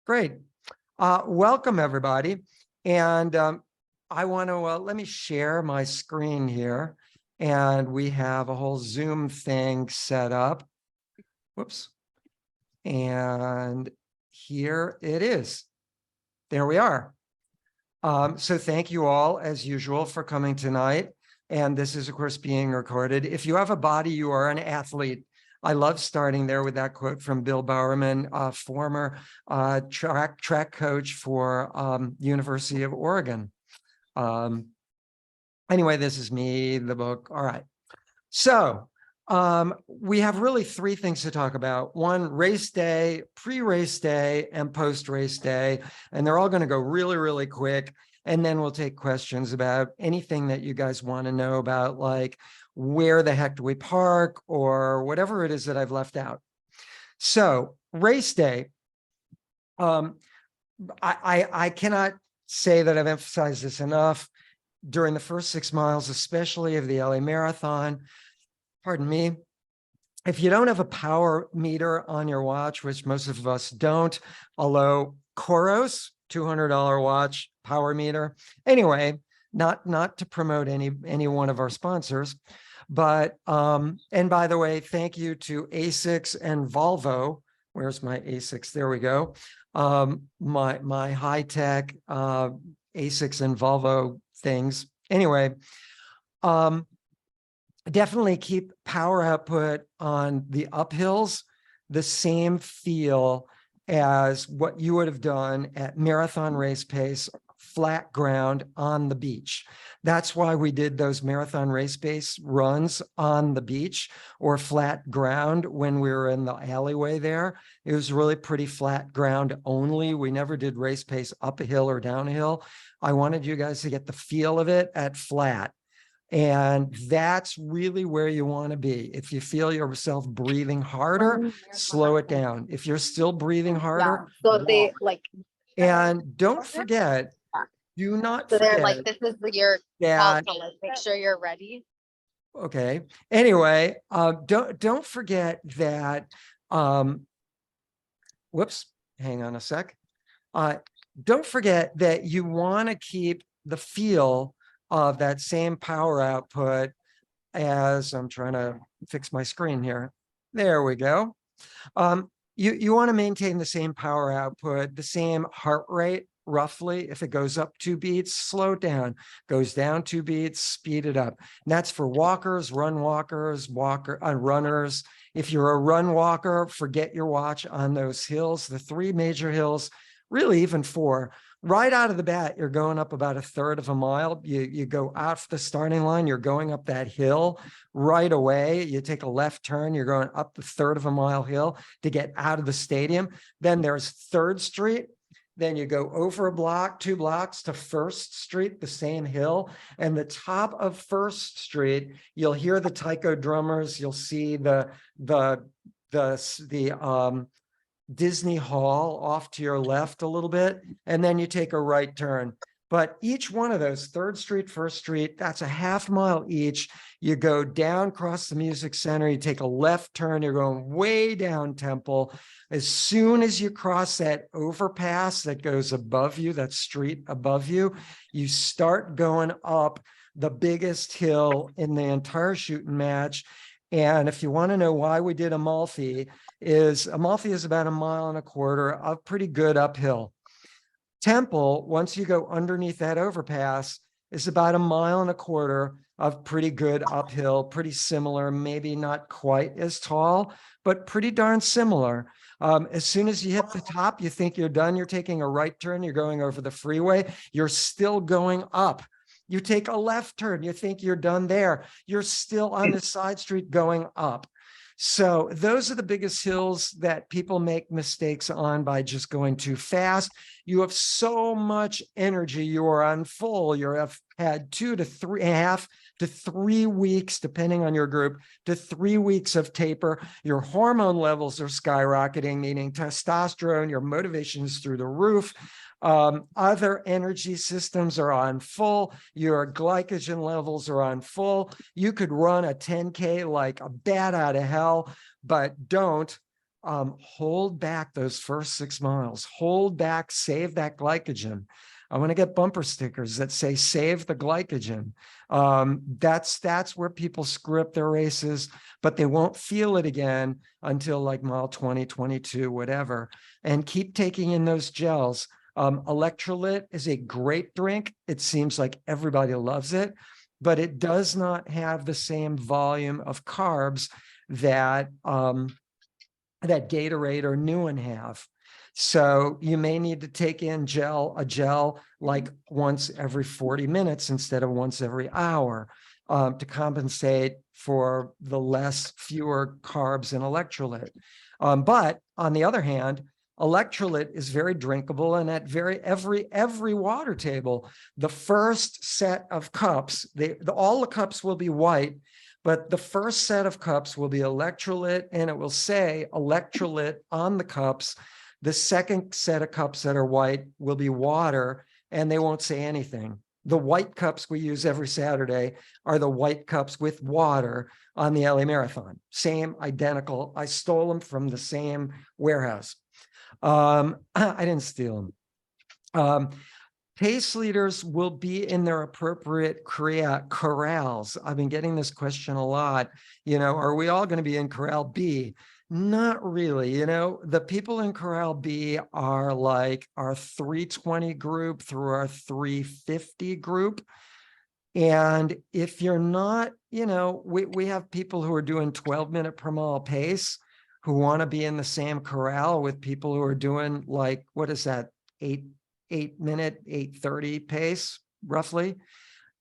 Great. Welcome, everybody. And I want to let me share my screen here. And we have a whole Zoom thing set up. Whoops. And here it is. There we are. So thank you all, as usual, for coming tonight. And this is, of course, being recorded. If you have a body, you are an athlete. I love starting there with that quote from Bill Bowerman, former track coach for University of Oregon. Anyway, this is me, the book. All right. So we have really three things to talk about. One, race day, pre-race day, and post-race day. And they're all going to go really, really quick. And then we'll take questions about anything that you guys want to know about, like where the heck do we park or whatever it is that I've left out. So race day, I cannot say that I've emphasized this enough. During the first 6 miles, especially of the LA Marathon, pardon me, if you don't have a power meter on your watch, which most of us don't, although Coros, $200 watch, power meter. Anyway, not to promote any one of our sponsors, but, and by the way, thank you to ASICS and Volvo. Where's my ASICS? There we go. My high-tech ASICS and Volvo things. Anyway, definitely keep power output on the uphills the same feel as what you would have done at marathon race pace, flat ground on the beach. That's why we did those marathon race pace runs on the beach or flat ground when we were in the alleyway there. It was really pretty flat ground only. We never did race pace up a hill or down a hill. I wanted you guys to get the feel of it at flat. And that's really where you want to be. If you feel yourself breathing harder, slow it down. If you're still breathing harder, so they like, and don't forget, do not so they're forget like, this is your that, call to like make sure you're ready. okay. Anyway, don't forget that, whoops, hang on a sec. Don't forget that you want to keep the feel of that same power output as I'm trying to fix my screen here. There we go. You want to maintain the same power output, the same heart rate, roughly. If it goes up 2 beats, slow it down. Goes down 2 beats, speed it up. And that's for walkers, runners. If you're a run walker, forget your watch on those hills, the 3 major hills, really even 4. Right out of the bat, you're going up about 1/3 of a mile. You go off the starting line, you're going up that hill right away. You take a left turn, you're going up the 1/3 of a mile hill to get out of the stadium. Then there's 3rd Street. Then you go over a block, 2 blocks to 1st Street, the same hill. And the top of 1st Street, you'll hear the taiko drummers. You'll see the Disney Hall off to your left a little bit, and then you take a right turn. But each one of those, 3rd Street, 1st Street, that's a ½ mile each. You go down across the Music Center, you take a left turn, you're going way down Temple. As soon as you cross that overpass that goes above you, that street above you, you start going up the biggest hill in the entire shooting match. And if you want to know why we did Amalfi is about 1.25 miles of pretty good uphill. Temple, once you go underneath that overpass, is about 1.25 miles of pretty good uphill, pretty similar, maybe not quite as tall, but pretty darn similar. As soon as you hit the top, you think you're done. You're taking a right turn. You're going over the freeway. You're still going up. You take a left turn, you think you're done there. You're still on the side street going up. So those are the biggest hills that people make mistakes on by just going too fast. You have so much energy. You are on full. You have had 2 to 3.5 to 3 weeks, depending on your group, to 3 weeks of taper. Your hormone levels are skyrocketing, meaning testosterone, your motivation is through the roof. Other energy systems are on full. Your glycogen levels are on full. You could run a 10K like a bat out of hell, but don't. hold back those first 6 miles, hold back, save that glycogen. I want to get bumper stickers that say save the glycogen. That's where people screw up their races, but they won't feel it again until like mile 20, 22, whatever. And keep taking in those gels. Electrolyte is a great drink. It seems like everybody loves it, but it does not have the same volume of carbs that that Gatorade or New One have. So you may need to take in a gel like once every 40 minutes instead of once every hour to compensate for the fewer carbs and electrolyte. But on the other hand, electrolyte is very drinkable, and at every water table, the first set of cups, all the cups will be white, but the first set of cups will be electrolyte, and it will say electrolyte on the cups. The second set of cups that are white will be water, and they won't say anything. The white cups we use every Saturday are the white cups with water on the LA Marathon. Same, identical. I stole them from the same warehouse. I didn't steal them. Pace leaders will be in their appropriate corrals. I've been getting this question a lot. Are we all going to be in Corral B? Not really. The people in Corral B are like our 320 group through our 350 group. And if you're not, we have people who are doing 12-minute per mile pace who want to be in the same corral with people who are doing like, what is that, 8-minute, 8:30 pace, roughly,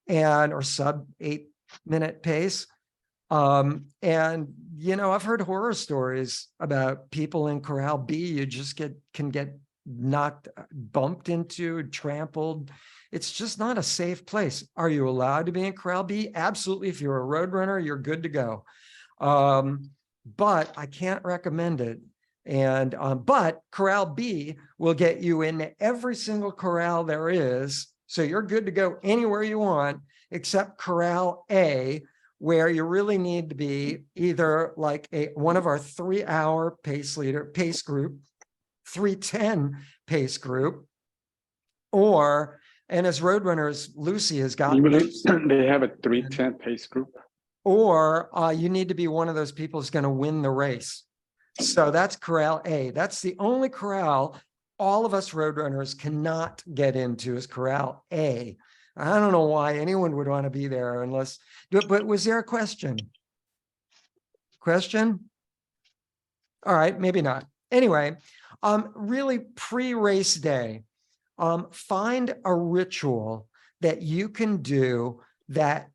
or sub 8-minute pace. And, I've heard horror stories about people in Corral B. You just can get bumped into, trampled. It's just not a safe place. Are you allowed to be in Corral B? Absolutely. If you're a road runner, you're good to go. But I can't recommend it. And but Corral B will get you into every single corral there is. So you're good to go anywhere you want, except Corral A, where you really need to be either like one of our 3-hour pace group, 310 pace group, or, and as roadrunners, Lucy has got. You believe they have a 310 pace group? Or you need to be one of those people who's going to win the race. So that's Corral A. That's the only corral all of us roadrunners cannot get into is Corral A. I don't know why anyone would want to be there unless, but was there a question? Question? All right, maybe not. Anyway, really pre-race day, find a ritual that you can do that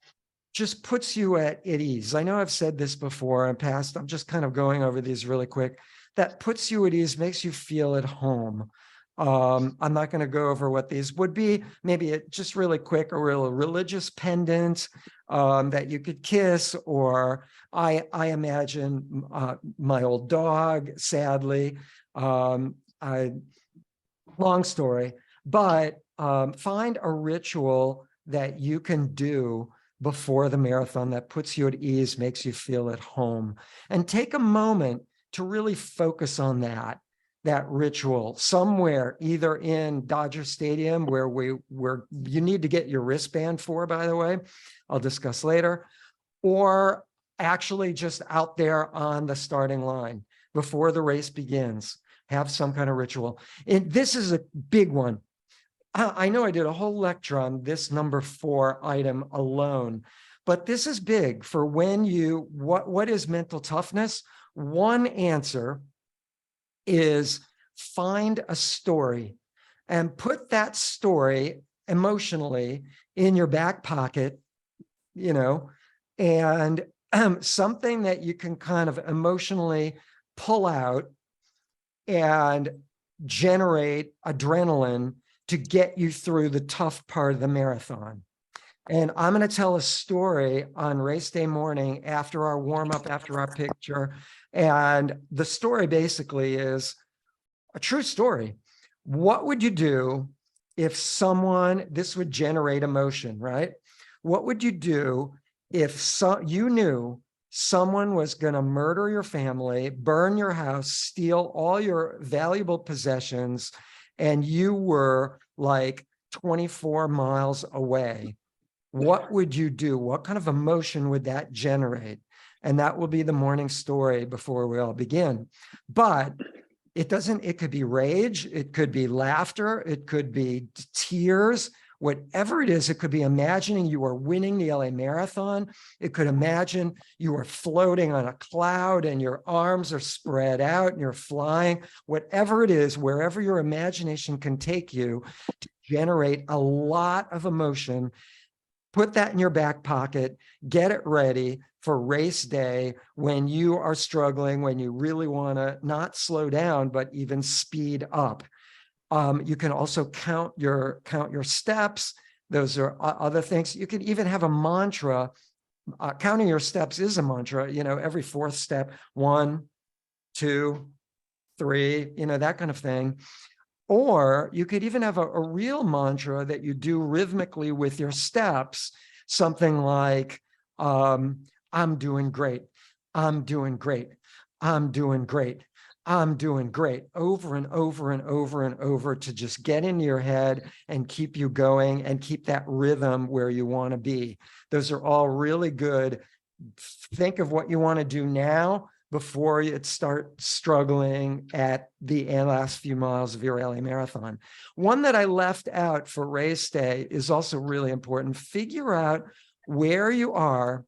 just puts you at ease. I know I've said this before in past. I'm just kind of going over these really quick. That puts you at ease, makes you feel at home. I'm not going to go over what these would be. Maybe just really quick, a real religious pendant that you could kiss, or I imagine my old dog, sadly. Long story, but find a ritual that you can do before the marathon that puts you at ease, makes you feel at home, and take a moment to really focus on that ritual somewhere, either in Dodger Stadium, where you need to get your wristband for, by the way, I'll discuss later, or actually just out there on the starting line before the race begins. Have some kind of ritual. And this is a big one. I know I did a whole lecture on this number 4 item alone, but this is big for when what is mental toughness? One answer is find a story and put that story emotionally in your back pocket, and something that you can kind of emotionally pull out and generate adrenaline to get you through the tough part of the marathon. And I'm going to tell a story on race day morning after our warm-up, after our picture. And the story basically is a true story. What would you do if this would generate emotion, right? What would you do if you knew someone was going to murder your family, burn your house, steal all your valuable possessions, and you were like 24 miles away. What would you do? What kind of emotion would that generate? And that will be the morning story before we all begin. But it could be rage, it could be laughter, it could be tears, whatever it is. It could be imagining you are winning the LA Marathon. It could imagine you are floating on a cloud and your arms are spread out and you're flying. Whatever it is, wherever your imagination can take you to generate a lot of emotion, put that in your back pocket, get it ready for race day when you are struggling, when you really want to not slow down, but even speed up. You can also count your steps. Those are other things. You can even have a mantra. Counting your steps is a mantra, every fourth step, 1, 2, 3, that kind of thing. Or you could even have a real mantra that you do rhythmically with your steps, something like, I'm doing great, I'm doing great, I'm doing great, I'm doing great, over and over and over and over, to just get into your head and keep you going and keep that rhythm where you want to be. Those are all really good. Think of what you want to do now before you start struggling at the last few miles of your LA Marathon. One that I left out for race day is also really important. Figure out where you are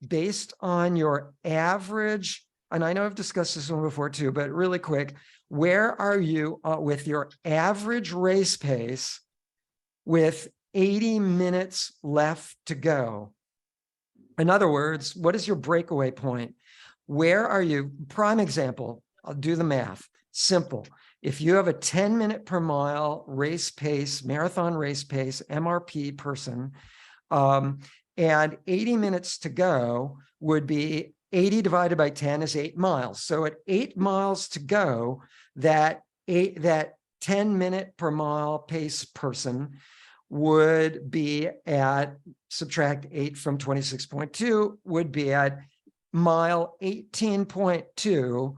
based on your average, and I know I've discussed this one before too, but really quick, where are you with your average race pace with 80 minutes left to go? In other words, what is your breakaway point? Where are you? Prime example, I'll do the math. Simple. If you have a 10-minute per mile race pace, marathon race pace, MRP person, and 80 minutes to go would be 80 divided by 10 is 8 miles. So at 8 miles to go, that 10-minute per mile pace person would be at, subtract 8 from 26.2, would be at mile 18.2.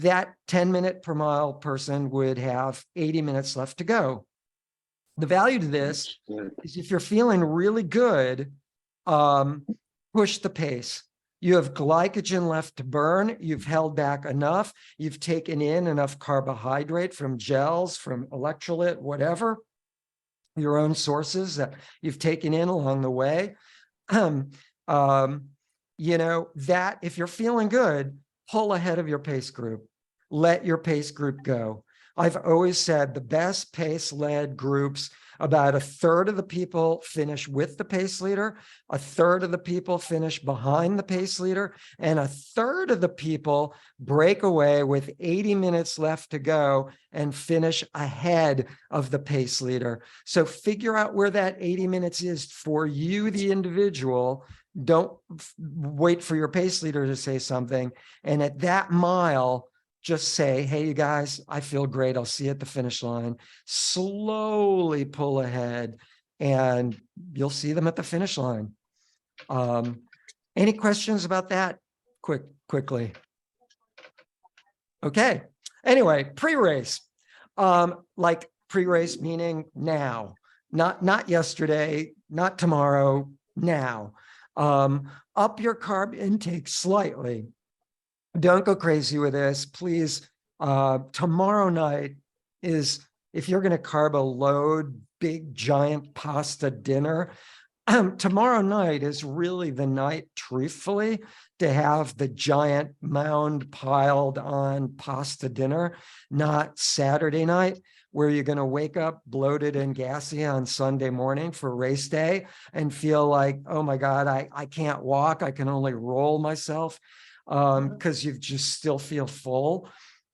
That 10-minute per mile person would have 80 minutes left to go. The value to this is if you're feeling really good, push the pace. You have glycogen left to burn. You've held back enough. You've taken in enough carbohydrate from gels, from electrolyte, whatever, your own sources that you've taken in along the way. That if you're feeling good, pull ahead of your pace group. Let your pace group go. I've always said the best pace-led groups, about a third of the people finish with the pace leader, a third of the people finish behind the pace leader, and a third of the people break away with 80 minutes left to go and finish ahead of the pace leader. So figure out where that 80 minutes is for you, the individual. Don't wait for your pace leader to say something. And at that mile, just say, hey, you guys, I feel great. I'll see you at the finish line. Slowly pull ahead and you'll see them at the finish line. Any questions about that? Quickly. Okay. Anyway, pre-race. Like pre-race meaning now, not yesterday, not tomorrow, now. Up your carb intake slightly. Don't go crazy with this, please. Tomorrow night is, if you're going to carb a load, big giant pasta dinner, tomorrow night is really the night, truthfully, to have the giant mound piled on pasta dinner, not Saturday night, where you're going to wake up bloated and gassy on Sunday morning for race day and feel like, oh my God, I can't walk. I can only roll myself. Because you just still feel full.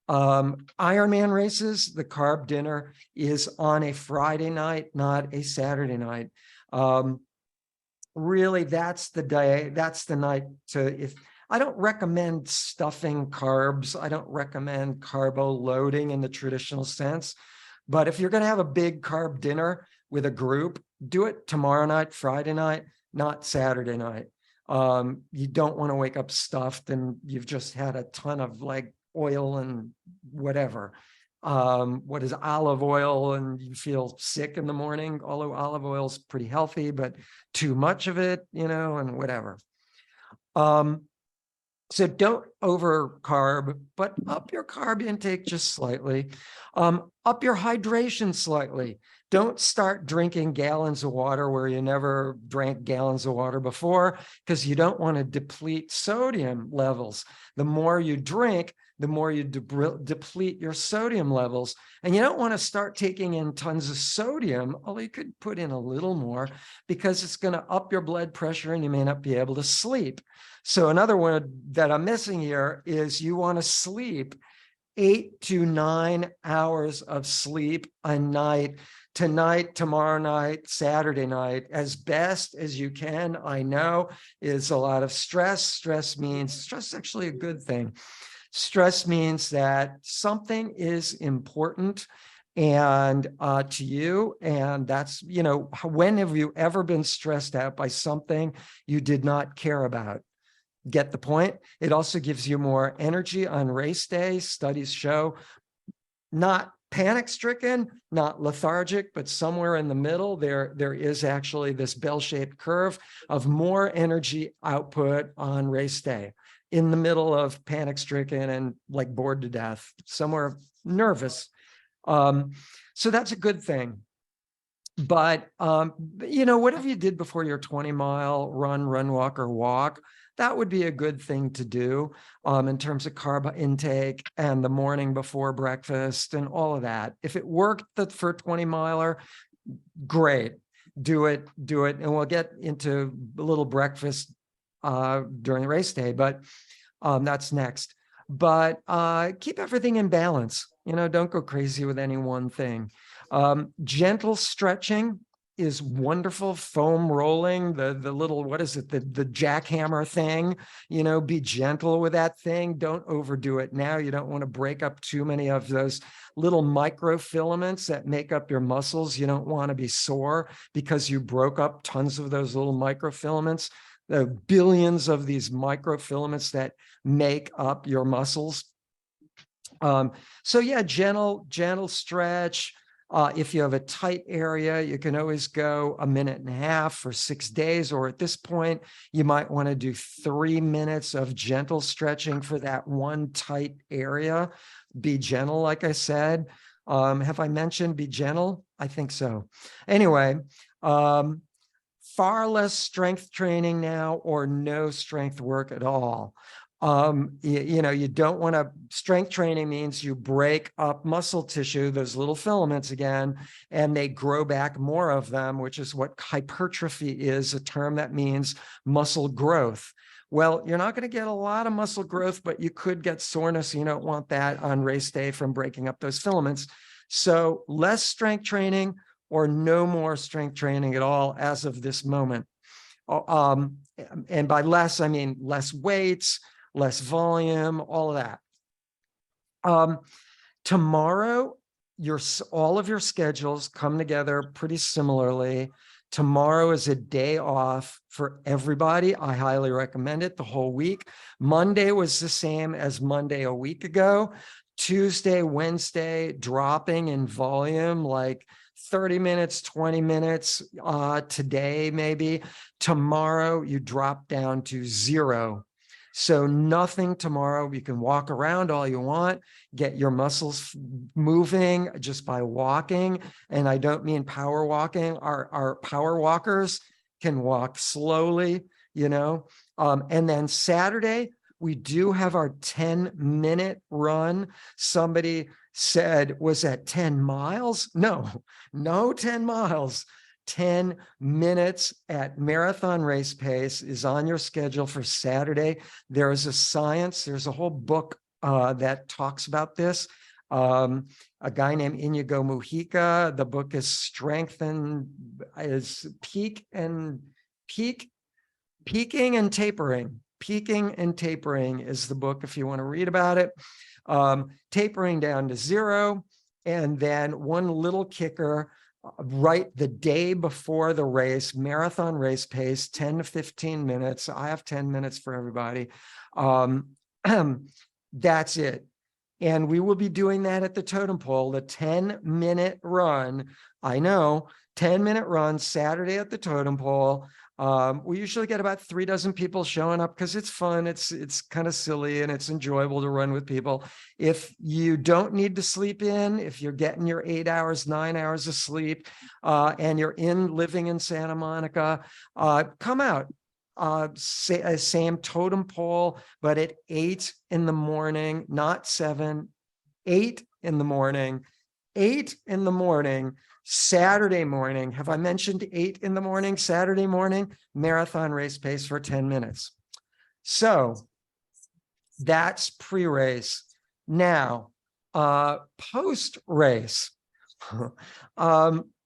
Ironman races, the carb dinner is on a Friday night, not a Saturday night. Really, that's the day, that's the night to, I don't recommend stuffing carbs. I don't recommend carbo loading in the traditional sense. But if you're going to have a big carb dinner with a group, do it tomorrow night, Friday night, not Saturday night. You don't want to wake up stuffed and you've just had a ton of like oil and whatever. What is olive oil and you feel sick in the morning, although olive oil is pretty healthy, but too much of it, and whatever. So don't over carb, but up your carb intake just slightly. Up your hydration slightly. Don't start drinking gallons of water where you never drank gallons of water before, because you don't want to deplete sodium levels. The more you drink, the more you deplete your sodium levels. And you don't want to start taking in tons of sodium, although you could put in a little more, because it's going to up your blood pressure and you may not be able to sleep. So another one that I'm missing here is you want to sleep 8 to 9 hours of sleep a night, tonight, tomorrow night, Saturday night, as best as you can. I know is a lot of stress. Stress is actually a good thing. Stress means that something is important and to you, and that's, when have you ever been stressed out by something you did not care about? Get the point? It also gives you more energy on race day. Studies show not panic-stricken, not lethargic, but somewhere in the middle, there is actually this bell-shaped curve of more energy output on race day, in the middle of panic-stricken and like bored to death, somewhere nervous. So that's a good thing. But, whatever you did before your 20-mile run, walk, or walk, that would be a good thing to do in terms of carb intake and the morning before breakfast and all of that. If it worked for a 20-miler, great, do it. And we'll get into a little breakfast during the race day, but that's next. But keep everything in balance. Don't go crazy with any one thing. Gentle stretching is wonderful. Foam rolling, the little, what is it? The jackhammer thing, be gentle with that thing. Don't overdo it now. You don't want to break up too many of those little microfilaments that make up your muscles. You don't want to be sore because you broke up tons of those little microfilaments. There are billions of these microfilaments that make up your muscles. So yeah, gentle stretch. If you have a tight area, you can always go 1.5 minutes for 6 days, or at this point, you might want to do 3 minutes of gentle stretching for that one tight area. Be gentle, like I said. Have I mentioned be gentle? I think so. Anyway, far less strength training now, or no strength work at all. You don't want to, strength training means you break up muscle tissue, those little filaments again, and they grow back more of them, which is what hypertrophy is, a term that means muscle growth. Well, you're not going to get a lot of muscle growth, but you could get soreness. You don't want that on race day from breaking up those filaments. So less strength training or no more strength training at all as of this moment. And by less, I mean less weights, less volume, all of that. Tomorrow, all of your schedules come together pretty similarly. Tomorrow is a day off for everybody. I highly recommend it the whole week. Monday was the same as Monday a week ago. Tuesday, Wednesday, dropping in volume, like 30 minutes, 20 minutes today, maybe. Tomorrow, you drop down to 0. So nothing tomorrow. You can walk around all you want, get your muscles moving just by walking. And I don't mean power walking. Our power walkers can walk slowly, and then Saturday, we do have our 10-minute run. Somebody said, was that 10 miles? No 10 miles. 10 minutes at marathon race pace is on your schedule for Saturday. There is there's a whole book that talks about this. A guy named Inigo Mujica. The book is Peaking and Tapering. Peaking and Tapering is the book if you want to read about it. Tapering down to 0. And then one little kicker, right the day before the race, marathon race pace, 10 to 15 minutes. I have 10 minutes for everybody. That's it. And we will be doing that at the totem pole, the 10-minute run. I know, 10-minute run Saturday at the totem pole. We usually get about 36 people showing up because it's fun. It's kind of silly and it's enjoyable to run with people. If you don't need to sleep in, if you're getting your 8 hours, 9 hours of sleep, and you're living in Santa Monica, come out. Same totem pole, but at 8 in the morning, not 7, 8 in the morning, 8 in the morning, Saturday morning. Have I mentioned 8 in the morning, Saturday morning, marathon race pace for 10 minutes. So that's pre-race. Now, post-race,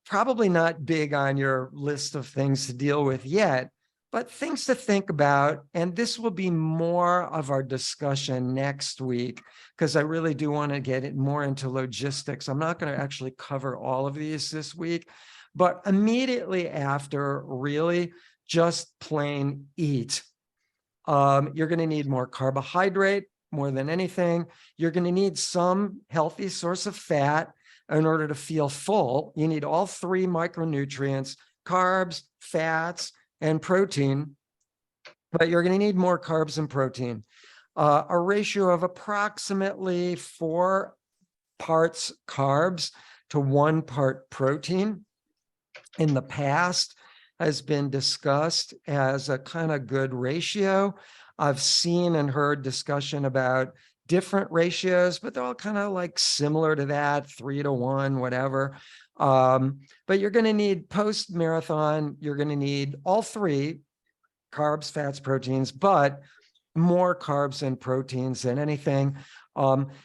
probably not big on your list of things to deal with yet, but things to think about. And this will be more of our discussion next week, because I really do want to get it more into logistics. I'm not going to actually cover all of these this week, but immediately after, really just plain eat. You're going to need more carbohydrate more than anything. You're going to need some healthy source of fat in order to feel full. You need all 3 micronutrients, carbs, fats, and protein, but you're going to need more carbs and protein. A ratio of approximately 4 parts carbs to 1 part protein in the past has been discussed as a kind of good ratio. I've seen and heard discussion about different ratios, but they're all kind of like similar to that, 3 to 1, whatever. But you're going to need post-marathon, you're going to need all 3, carbs, fats, proteins, but more carbs and proteins than anything.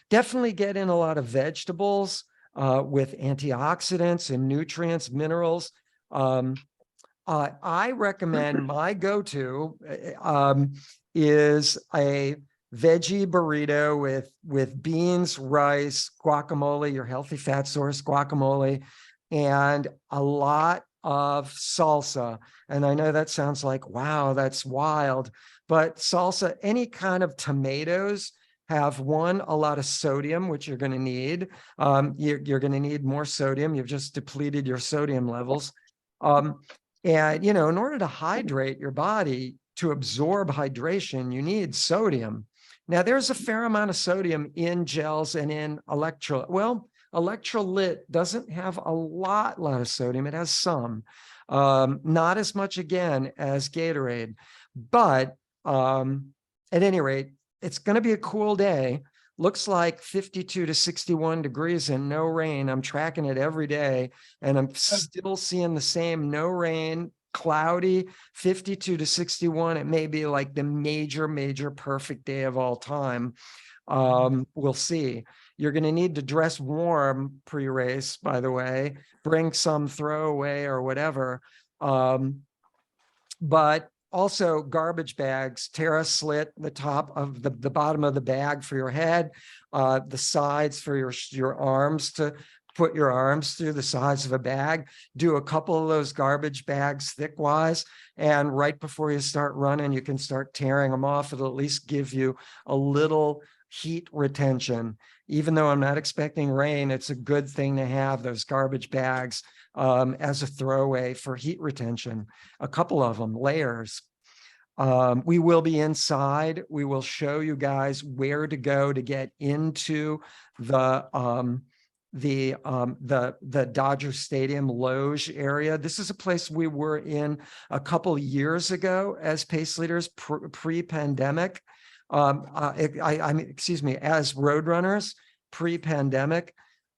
Definitely get in a lot of vegetables with antioxidants and nutrients, minerals. I recommend my go-to is a veggie burrito with beans, rice, guacamole, your healthy fat source, guacamole, and a lot of salsa. And I know that sounds like, wow, that's wild, but salsa, any kind of tomatoes have a lot of sodium, which you're going to need. You're going to need more sodium. You've just depleted your sodium levels. And, in order to hydrate your body, to absorb hydration, you need sodium. Now, there's a fair amount of sodium in gels and in electrolyte. Well, electrolyte doesn't have a lot of sodium. It has some, not as much, again, as Gatorade. But at any rate, it's going to be a cool day. Looks like 52 to 61 degrees and no rain. I'm tracking it every day, and I'm still seeing the same no rain, cloudy, 52 to 61. It may be like the major perfect day of all time. We'll see. You're going to need to dress warm pre-race, by the way, bring some throwaway or whatever. But also garbage bags, tear a slit the top of the bottom of the bag for your head, the sides for your arms, to put your arms through the sides of a bag. Do a couple of those garbage bags thick-wise, and right before you start running, you can start tearing them off. It'll at least give you a little heat retention. Even though I'm not expecting rain, it's a good thing to have those garbage bags as a throwaway for heat retention. A couple of them, layers. We will be inside. We will show you guys where to go to get into the Dodger Stadium Loge area. This is a place we were in a couple years ago as pace leaders pre-pandemic. Excuse me, as roadrunners pre-pandemic.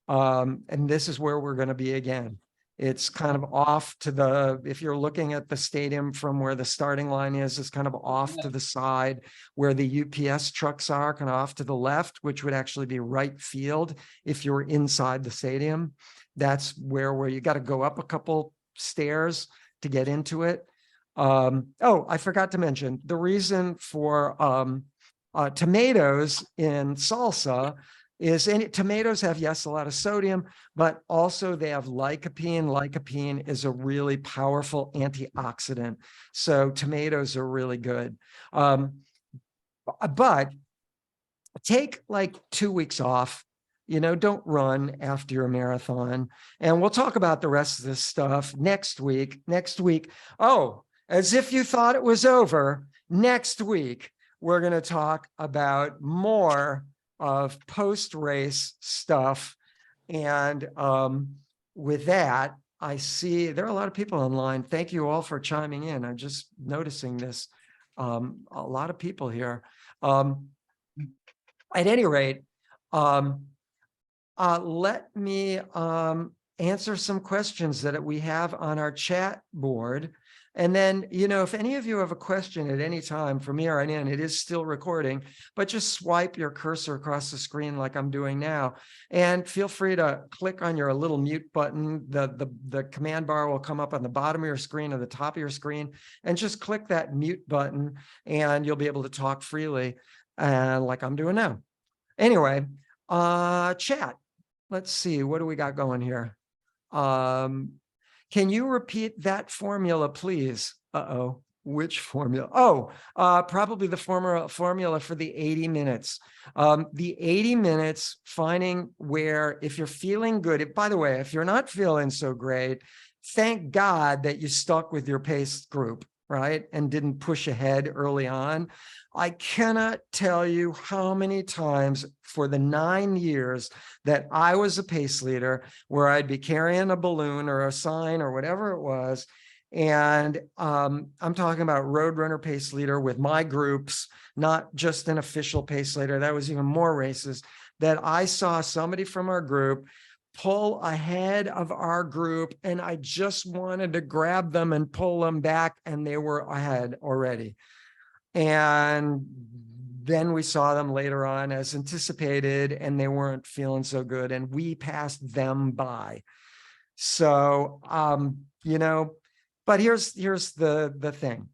And this is where we're going to be again. It's kind of off to if you're looking at the stadium from where the starting line is, it's kind of off to the side where the UPS trucks are, kind of off to the left, which would actually be right field if you're inside the stadium. That's where you got to go up a couple stairs to get into it. Oh, I forgot to mention the reason for tomatoes in salsa. is tomatoes have, yes, a lot of sodium, but also they have lycopene. Lycopene is a really powerful antioxidant. So tomatoes are really good. But take like 2 weeks off, don't run after your marathon. And we'll talk about the rest of this stuff next week. Oh, as if you thought it was over, next week, we're going to talk about more of post-race stuff. And with that, I see there are a lot of people online. Thank you all for chiming in. I'm just noticing this. A lot of people here. At any rate, let me answer some questions that we have on our chat board. And then, if any of you have a question at any time from here on in, it is still recording, but just swipe your cursor across the screen like I'm doing now. And feel free to click on your little mute button. The command bar will come up on the bottom of your screen or the top of your screen, and just click that mute button and you'll be able to talk freely, like I'm doing now. Anyway, chat. Let's see, what do we got going here? Can you repeat that formula, please? Uh-oh, which formula? Oh, probably the formula for the 80 minutes. The 80 minutes, finding where, if you're feeling good, by the way, if you're not feeling so great, thank God that you stuck with your pace group, right? And didn't push ahead early on. I cannot tell you how many times for the 9 years that I was a pace leader where I'd be carrying a balloon or a sign or whatever it was. And I'm talking about Roadrunner pace leader with my groups, not just an official pace leader. That was even more races that I saw somebody from our group pull ahead of our group, and I just wanted to grab them and pull them back, and they were ahead already. And then we saw them later on as anticipated, and they weren't feeling so good, and we passed them by. So, but here's the thing.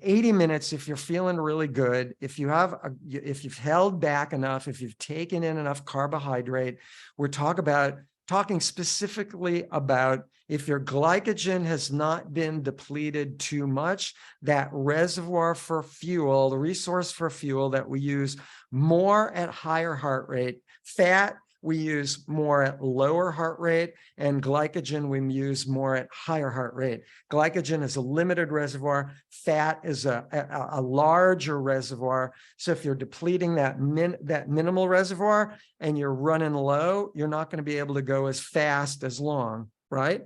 80 minutes, if you're feeling really good, if you've held back enough, if you've taken in enough carbohydrate, we're talking specifically about if your glycogen has not been depleted too much, that reservoir for fuel, the resource for fuel that we use more at higher heart rate. Fat, we use more at lower heart rate, and glycogen we use more at higher heart rate. Glycogen is a limited reservoir. Fat is a larger reservoir. So if you're depleting that minimal reservoir and you're running low, you're not going to be able to go as fast as long, right?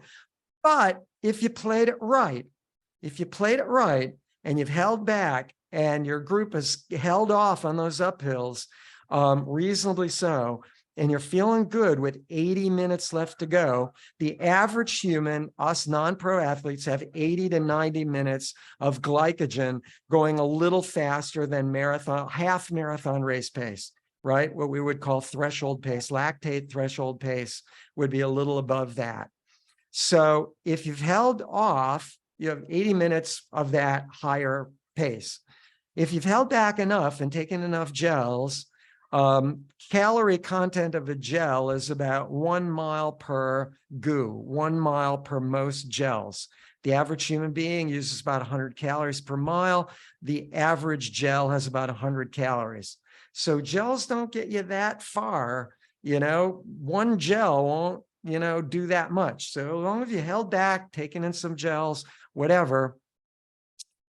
But if you played it right, and you've held back and your group has held off on those uphills, reasonably so, and you're feeling good with 80 minutes left to go, the average human, us non-pro athletes, have 80 to 90 minutes of glycogen going a little faster than half marathon race pace, right? What we would call threshold pace. Lactate threshold pace would be a little above that. So if you've held off, you have 80 minutes of that higher pace. If you've held back enough and taken enough gels, calorie content of a gel is about 1 mile per goo, 1 mile per most gels. The average human being uses about 100 calories per mile. The average gel has about 100 calories. So gels don't get you that far. One gel won't, do that much. So as long as you held back, taking in some gels, whatever,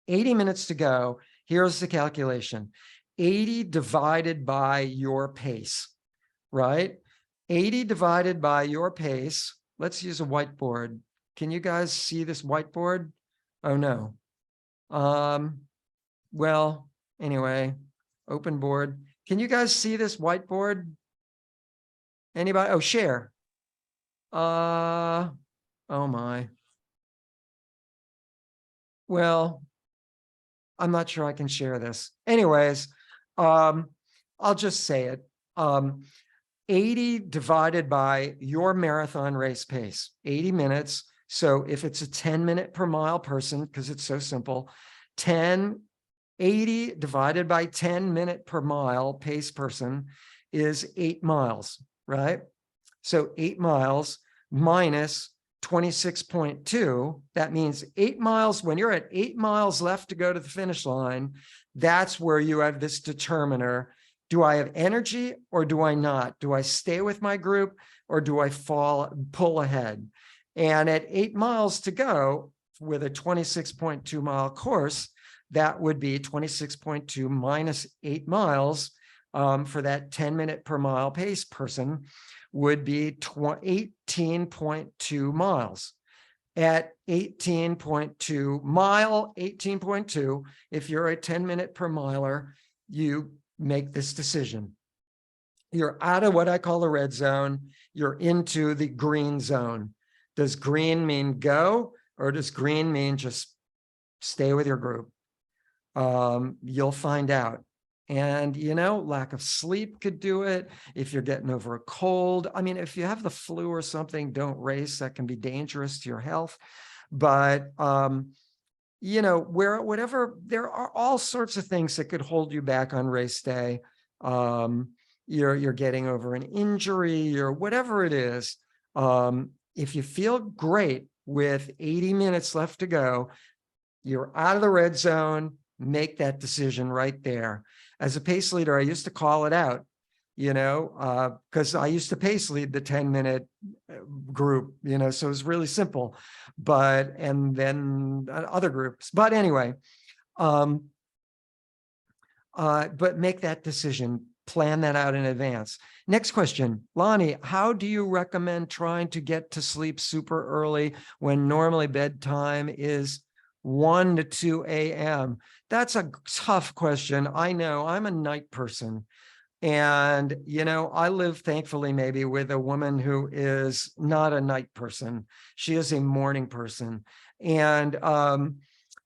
80 minutes to go. Here's the calculation. 80 divided by your pace, right? 80 divided by your pace. Let's use a whiteboard. Can you guys see this whiteboard? Oh, no. Well, anyway, open board. Can you guys see this whiteboard? Anybody? Oh, share. Oh my. Well, I'm not sure I can share this. Anyways, I'll just say it. 80 divided by your marathon race pace, 80 minutes. So if it's a 10-minute per mile person, because it's so simple, 80 divided by 10-minute per mile pace person is 8 miles, right? So 8 miles minus 26.2, that means 8 miles. When you're at 8 miles left to go to the finish line, that's where you have this determiner. Do I have energy or do I not? Do I stay with my group or do I pull ahead? And at 8 miles to go with a 26.2 mile course, that would be 26.2 minus 8 miles for that 10-minute per mile pace person would be 18.2 miles. At 18.2, if you're a 10-minute per miler, you make this decision. You're out of what I call the red zone. You're into the green zone. Does green mean go, or does green mean just stay with your group? You'll find out. And, lack of sleep could do it. If you're getting over a cold, I mean, if you have the flu or something, don't race. That can be dangerous to your health. But, whatever, there are all sorts of things that could hold you back on race day. You're getting over an injury or whatever it is. If you feel great with 80 minutes left to go, you're out of the red zone, make that decision right there. As a pace leader, I used to call it out, because I used to pace lead the 10-minute group, so it was really simple, and then other groups. But anyway, but make that decision, plan that out in advance. Next question, Lonnie, how do you recommend trying to get to sleep super early when normally bedtime is 1 to 2 a.m.? That's a tough question. I know I'm a night person. And, I live thankfully maybe with a woman who is not a night person. She is a morning person. And,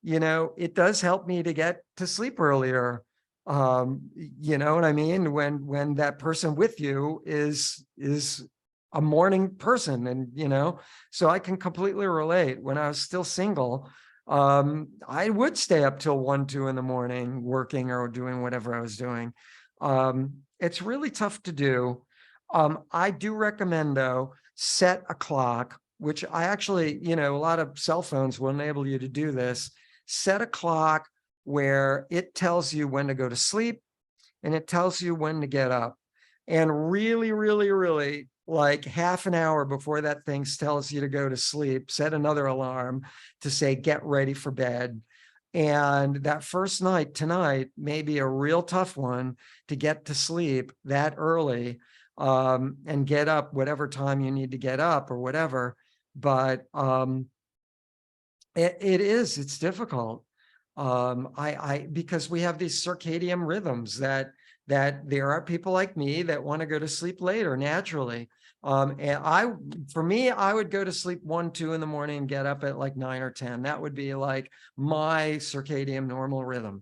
it does help me to get to sleep earlier. You know what I mean? When that person with you is a morning person, and, so I can completely relate. When I was still single, I would stay up till 1, 2 in the morning working or doing whatever I was doing. It's really tough to do. I do recommend though, set a clock, which I actually, a lot of cell phones will enable you to do this. Set a clock where it tells you when to go to sleep and it tells you when to get up. And really, really, really, like half an hour before that thing tells you to go to sleep, set another alarm to say, get ready for bed. And that first night tonight may be a real tough one to get to sleep that early, and get up whatever time you need to get up or whatever. But it's difficult. Because we have these circadian rhythms that there are people like me that want to go to sleep later naturally. And for me, I would go to sleep 1, 2 in the morning and get up at like 9 or 10. That would be like my circadian normal rhythm.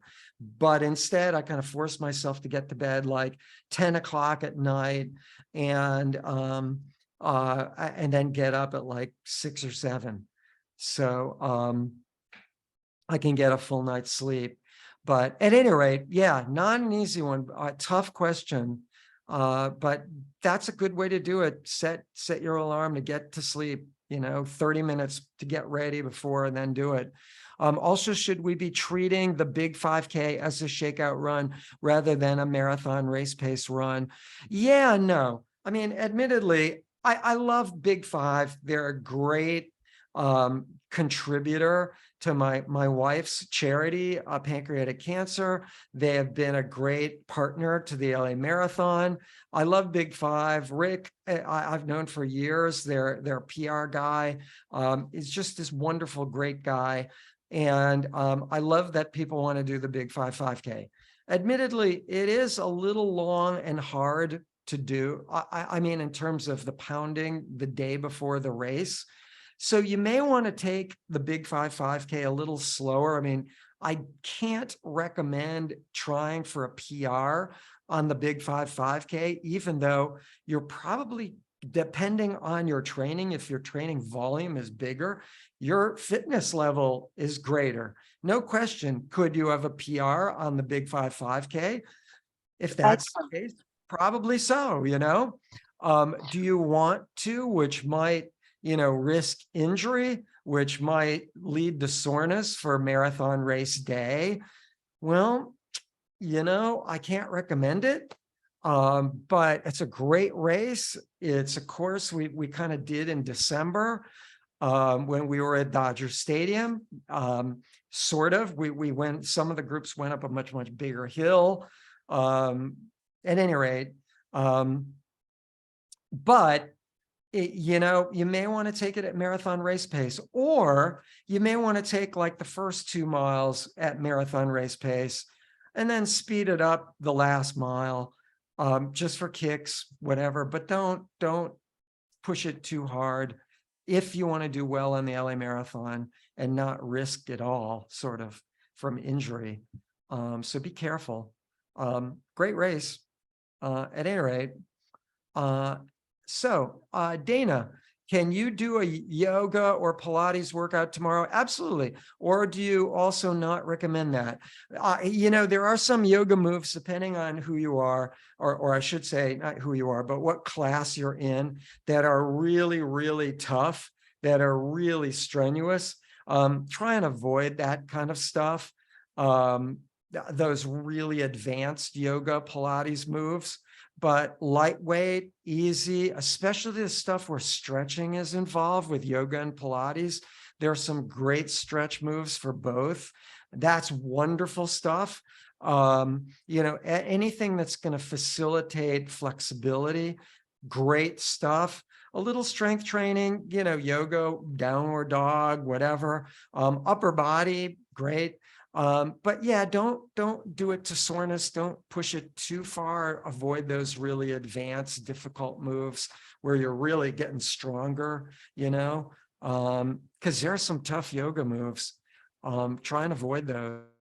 But instead, I kind of force myself to get to bed like 10 o'clock at night and then get up at like 6 or 7. So I can get a full night's sleep. But at any rate, yeah, not an easy one, tough question. But that's a good way to do it. Set your alarm to get to sleep, 30 minutes to get ready before and then do it. Also, should we be treating the big 5K as a shakeout run rather than a marathon race pace run? Yeah, no. I mean, admittedly, I love Big 5. They're a great contributor to my wife's charity, pancreatic cancer. They have been a great partner to the LA Marathon. I love Big 5. Rick, I've known for years. Their PR guy is just this wonderful, great guy. And I love that people want to do the Big 5K. Admittedly, it is a little long and hard to do. I mean, in terms of the pounding the day before the race. So you may want to take the Big 5K a little slower. I mean, I can't recommend trying for a PR on the Big 5K, even though you're probably, depending on your training, if your training volume is bigger, your fitness level is greater. No question, could you have a PR on the Big 5K? If that's the case, Probably so, do you want to, which might, risk injury, which might lead to soreness for marathon race day? Well, I can't recommend it. But it's a great race. It's a course we kind of did in December when we were at Dodger Stadium. Sort of, we went, some of the groups went up a much bigger hill. At any rate, but you may want to take it at marathon race pace, or you may want to take like the first 2 miles at marathon race pace and then speed it up the last mile, just for kicks, whatever, but don't push it too hard if you want to do well on the LA Marathon and not risk it all sort of from injury. So be careful. Great race, at any rate. Dana, can you do a yoga or Pilates workout tomorrow? Absolutely. Or do you also not recommend that? There are some yoga moves depending on who you are, or I should say not who you are, but what class you're in, that are really, really tough, that are really strenuous. Try and avoid that kind of stuff. Those really advanced yoga Pilates moves. But lightweight, easy, especially the stuff where stretching is involved with yoga and Pilates. There are some great stretch moves for both. That's wonderful stuff. Anything that's going to facilitate flexibility, great stuff. A little strength training, yoga, downward dog, whatever. Upper body, great. But yeah, don't do it to soreness. Don't push it too far. Avoid those really advanced, difficult moves where you're really getting stronger, because there are some tough yoga moves. Try and avoid those.